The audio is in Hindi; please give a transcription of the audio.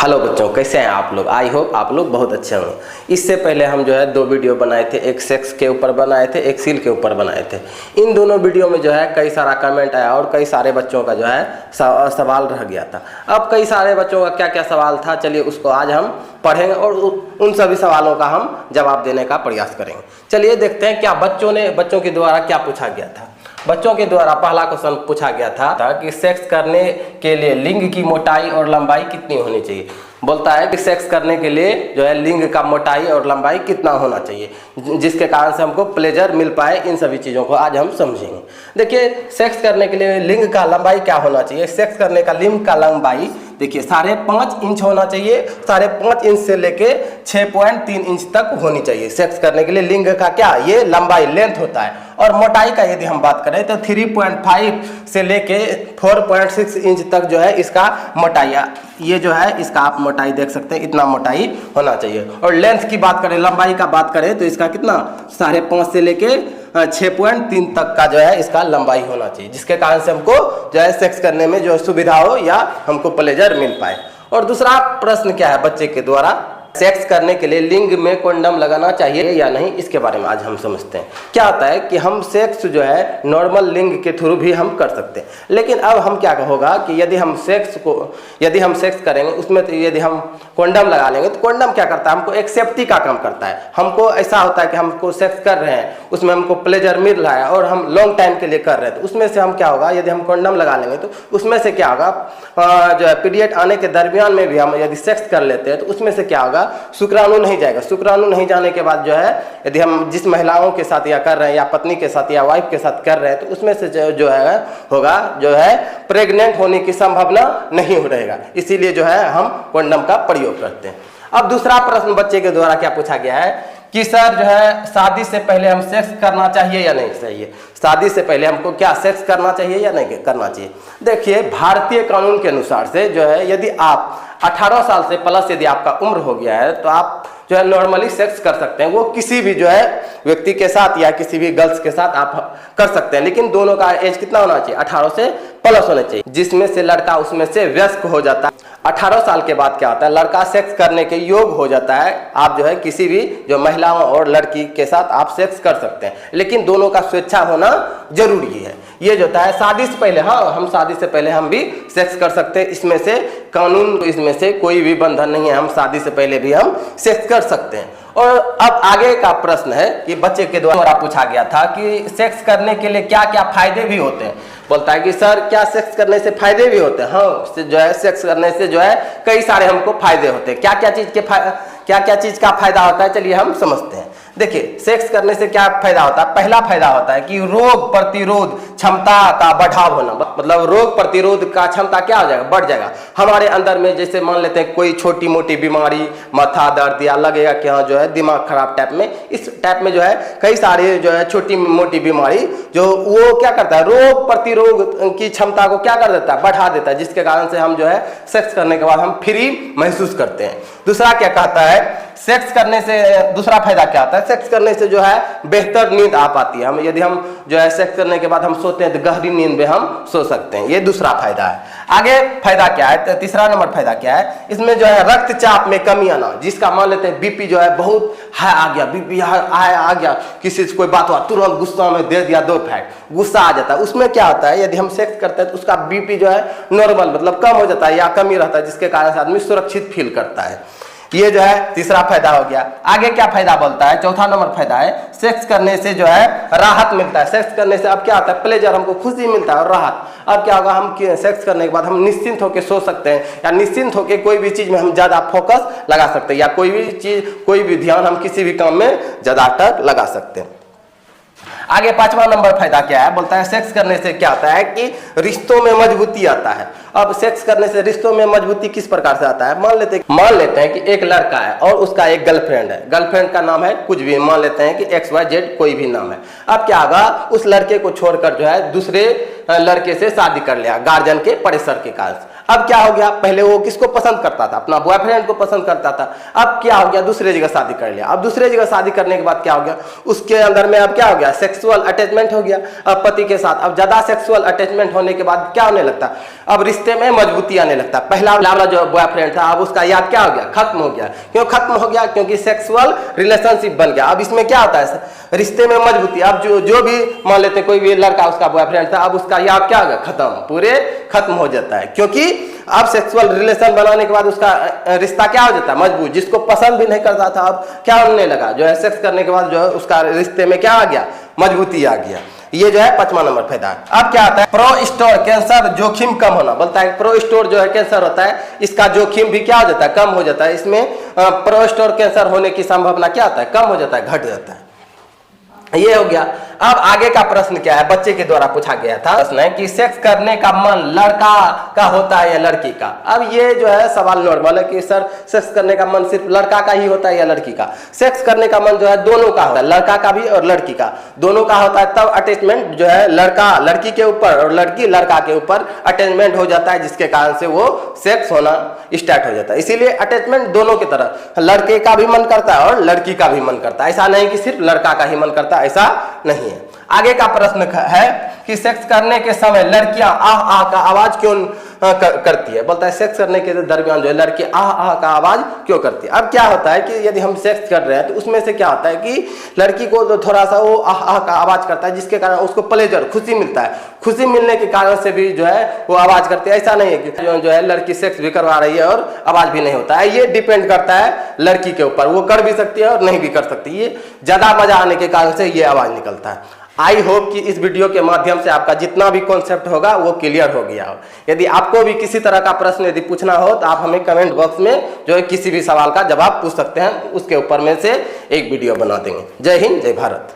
हेलो बच्चों, कैसे हैं आप लोग। आई होप आप लोग बहुत अच्छे होंगे। इससे पहले हम जो है 2 वीडियो बनाए थे, एक सेक्स के ऊपर बनाए थे, एक सील के ऊपर बनाए थे। इन दोनों वीडियो में जो है कई सारा कमेंट आया और कई सारे बच्चों का जो है सवाल रह गया था। अब कई सारे बच्चों का क्या क्या सवाल था, चलिए उसको आज हम पढ़ेंगे और उन सभी सवालों का हम जवाब देने का प्रयास करेंगे। चलिए देखते हैं क्या बच्चों के द्वारा क्या पूछा गया था। बच्चों के द्वारा पहला क्वेश्चन पूछा गया था कि सेक्स करने के लिए लिंग की मोटाई और लंबाई कितनी होनी चाहिए। बोलता है कि सेक्स करने के लिए जो है लिंग का मोटाई और लंबाई कितना होना चाहिए, जिसके कारण से हमको प्लेजर मिल पाए। इन सभी चीज़ों को आज हम समझेंगे। देखिए, सेक्स करने के लिए लिंग का लंबाई क्या होना चाहिए। सेक्स करने का लिंग का लंबाई देखिए 5.5 इंच होना चाहिए। 5.5 इंच से लेके 6.3 इंच तक होनी चाहिए। सेक्स करने के लिए लिंग का क्या ये लंबाई लेंथ होता है। और मोटाई का यदि हम बात करें तो 3.5 से लेके 4.6 इंच तक जो है इसका मोटाई, ये जो है इसका आप मोटाई देख सकते हैं, इतना मोटाई होना चाहिए। और लेंथ की बात करें, लंबाई का बात करें तो इसका कितना 5.5 से लेके 6.3 तक का जो है इसका लंबाई होना चाहिए, जिसके कारण से हमको जो है सेक्स करने में जो सुविधा हो या हमको प्लेजर मिल पाए। और दूसरा प्रश्न क्या है बच्चे के द्वारा, सेक्स करने के लिए लिंग में कंडोम लगाना चाहिए या नहीं, इसके बारे में आज हम समझते हैं। क्या होता है कि हम सेक्स जो है नॉर्मल लिंग के थ्रू भी हम कर सकते हैं, लेकिन अब हम क्या होगा कि यदि हम सेक्स करेंगे उसमें तो यदि हम कंडोम लगा लेंगे तो कंडोम क्या करता है, हमको एक सेफ्टी का काम करता है। हमको ऐसा होता है कि हमको सेक्स कर रहे हैं, उसमें हमको प्लेजर मिल रहा है और हम लॉन्ग टाइम के लिए कर रहे हैं, तो उसमें से हम क्या होगा, यदि हम कंडोम लगा लेंगे तो उसमें से क्या होगा, जो है पीरियड आने के दरमियान में भी हम यदि सेक्स कर लेते हैं तो उसमें से क्या होगा, शुक्राणु नहीं जाएगा। शुक्राणु नहीं जाने के बाद जो है यदि हम जिस महिलाओं के साथ या कर रहे हैं या पत्नी के साथ या वाइफ के साथ कर रहे हैं तो उसमें से जो है होगा जो है प्रेग्नेंट होने की संभावना नहीं रहेगा। इसीलिए जो है हम कंडोम का प्रयोग करते हैं। अब दूसरा प्रश्न बच्चे के द्वारा क्या पूछा गया है कि सर जो है शादी से पहले हम सेक्स करना चाहिए या नहीं चाहिए। शादी से पहले हमको क्या सेक्स करना चाहिए या नहीं करना चाहिए। देखिए, भारतीय कानून के अनुसार से जो है यदि आप 18 साल से प्लस यदि आपका उम्र हो गया है तो आप जो है नॉर्मली सेक्स कर सकते हैं। वो किसी भी जो है व्यक्ति के साथ या किसी भी गर्ल्स के साथ आप कर सकते हैं, लेकिन दोनों का एज कितना होना चाहिए, 18 से प्लस होना चाहिए, जिसमें से लड़का उसमें से वयस्क हो जाता है। 18 साल के बाद क्या होता है, लड़का सेक्स करने के योग्य हो जाता है। आप जो है किसी भी जो महिलाओं और लड़की के साथ आप सेक्स कर सकते हैं, लेकिन दोनों का स्वेच्छा होना जरूरी है। ये जो होता है शादी से पहले, हाँ हम शादी से पहले हम भी सेक्स कर सकते हैं, इसमें से कानून इसमें से कोई भी बंधन नहीं है, हम शादी से पहले भी हम सेक्स कर सकते हैं। और अब आगे का प्रश्न है कि बच्चे के द्वारा पूछा गया था कि सेक्स करने के लिए क्या क्या फायदे भी होते हैं। बोलता है कि सर क्या सेक्स करने से फायदे भी होते हैं। हाँ, जो है सेक्स करने से जो है कई सारे हमको फायदे होते हैं। क्या क्या चीज का फायदा होता है, चलिए हम समझते हैं। देखिए, सेक्स करने से क्या फायदा होता है। पहला फायदा होता है कि रोग प्रतिरोध क्षमता का बढ़ाव होना, मतलब रोग प्रतिरोध का क्षमता क्या हो जाएगा, बढ़ जाएगा हमारे अंदर में। जैसे मान लेते हैं कोई छोटी मोटी बीमारी, माथा दर्द या लगेगा कि हाँ जो है दिमाग खराब टाइप में, इस टाइप में जो है कई सारे जो है छोटी मोटी बीमारी जो वो क्या करता है, रोग प्रतिरोध की क्षमता को क्या कर देता है, बढ़ा देता है, जिसके कारण से हम जो है सेक्स करने के बाद हम फ्री महसूस करते हैं। दूसरा क्या कहता है, सेक्स करने से दूसरा फायदा क्या होता है, सेक्स करने से जो है बेहतर नींद आ पाती है। हम यदि हम जो है सेक्स करने के बाद हम सोते हैं तो गहरी नींद में हम सो सकते हैं। ये दूसरा फायदा है। आगे फायदा क्या है, तो तीसरा नंबर फायदा क्या है, इसमें जो है रक्तचाप में कमी आना, जिसका मान लेते हैं बीपी जो है बहुत हाई आ गया, बीपी हाई आ गया, किसी से कोई बात हुआ तुरंत गुस्सा में दे दिया 2 फैट, गुस्सा आ जाता है। उसमें क्या होता है, यदि हम सेक्स करते हैं तो उसका बीपी जो है नॉर्मल मतलब कम हो जाता है या कम ही रहता है, जिसके कारण से आदमी सुरक्षित फील करता है। ये जो है तीसरा फायदा हो गया। आगे क्या फायदा बोलता है, चौथा नंबर फायदा है सेक्स करने से जो है राहत मिलता है। सेक्स करने से अब क्या होता है, प्लेजर, हमको खुशी मिलता है और राहत। अब क्या होगा, हम सेक्स करने के बाद हम निश्चिंत होकर सो सकते हैं या निश्चिंत होकर कोई भी चीज में हम ज्यादा फोकस लगा सकते हैं या कोई भी ध्यान हम किसी भी काम में ज्यादातर लगा सकते हैं। आगे 5वां नंबर फायदा क्या है, बोलता है सेक्स करने से क्या होता है कि रिश्तों में मजबूती आता है। अब सेक्स करने से रिश्तों में मजबूती किस प्रकार से आता है, मान लेते हैं कि एक लड़का है और उसका एक गर्लफ्रेंड है। गर्लफ्रेंड का नाम है कुछ भी, मान लेते हैं कि XYZ कोई भी नाम है। अब क्या होगा, उस लड़के को छोड़कर जो है दूसरे लड़के से शादी कर लिया गार्जियन के प्रेशर के कारण। अब क्या हो गया, पहले वो किसको पसंद करता था, अपना बॉयफ्रेंड को पसंद करता था। अब क्या हो गया, दूसरे जगह शादी कर लिया। अब दूसरे जगह शादी करने के बाद क्या हो गया, उसके अंदर में अब क्या हो गया, सेक्सुअल अटैचमेंट हो गया अब पति के साथ। अब ज्यादा सेक्सुअल अटैचमेंट होने के बाद क्या होने लगता, अब रिश्ते में मजबूती आने लगता। पहला वाला जो बॉयफ्रेंड था अब उसका याद क्या हो गया, खत्म हो गया। क्यों खत्म हो गया, क्योंकि सेक्सुअल रिलेशनशिप बन गया। अब इसमें क्या होता है, रिश्ते में मजबूती। अब जो भी मान लेते कोई भी लड़का उसका बॉयफ्रेंड था, अब उसका याद क्या हो गया, खत्म, पूरे खत्म हो जाता है। क्योंकि अब सेक्सुअल रिलेशन बनाने के बाद उसका रिश्ता क्या हो जाता है, मजबूत। जिसको पसंद भी नहीं करता था अब क्या होने लगा, जो है सेक्स करने के बाद जो है उसका रिश्ते में क्या आ गया, मजबूती आ गया। ये जो है 5वां नंबर फायदा है। अब क्या आता है, प्रोस्टेट कैंसर जोखिम कम होना। बोलता है प्रोस्टेट जो है कैंसर होता है, इसका जोखिम भी क्या हो जाता है, कम हो जाता है। इसमें प्रोस्टेट कैंसर होने की संभावना क्या होता है, कम हो जाता है, घट जाता है। ये हो गया। अब आगे का प्रश्न क्या है, बच्चे के द्वारा पूछा गया था प्रश्न है कि सेक्स करने का मन लड़का का होता है या लड़की का। अब ये जो है सवाल नॉर्मल है कि सर सेक्स करने का मन सिर्फ लड़का का ही होता है या लड़की का। सेक्स करने का मन जो है दोनों का होता है, लड़का का भी और लड़की का, दोनों का होता है। तब अटैचमेंट जो है लड़का लड़की के ऊपर और लड़की लड़का के ऊपर अटैचमेंट हो जाता है, जिसके कारण से वो सेक्स होना स्टार्ट हो जाता है। इसीलिए अटैचमेंट दोनों की तरह, लड़के का भी मन करता है और लड़की का भी मन करता है। ऐसा नहीं कि सिर्फ लड़का का ही मन करता है, ऐसा नहीं है। आगे का प्रश्न है कि सेक्स करने के समय लड़कियां आह आह का आवाज क्यों करती है। बोलता है सेक्स करने के दरमियान जो है लड़की आह आह का आवाज क्यों करती है। अब क्या होता है कि यदि हम सेक्स कर रहे हैं तो उसमें से क्या होता है कि लड़की को तो थोड़ा सा वो आह आह का आवाज करता है, जिसके कारण उसको प्लेजर, खुशी मिलता है। खुशी मिलने के कारण से भी जो है वो आवाज करती है। ऐसा नहीं है कि जो है लड़की सेक्स भी करवा रही है और आवाज भी नहीं होता है। ये डिपेंड करता है लड़की के ऊपर, वो कर भी सकती है और नहीं भी कर सकती। ये ज्यादा मजा आने के कारण से ये आवाज निकलता है। आई होप कि इस वीडियो के माध्यम से आपका जितना भी कॉन्सेप्ट होगा वो क्लियर हो गया हो। यदि आपको भी किसी तरह का प्रश्न यदि पूछना हो तो आप हमें कमेंट बॉक्स में जो है किसी भी सवाल का जवाब पूछ सकते हैं, उसके ऊपर में से एक वीडियो बना देंगे। जय हिंद, जय भारत।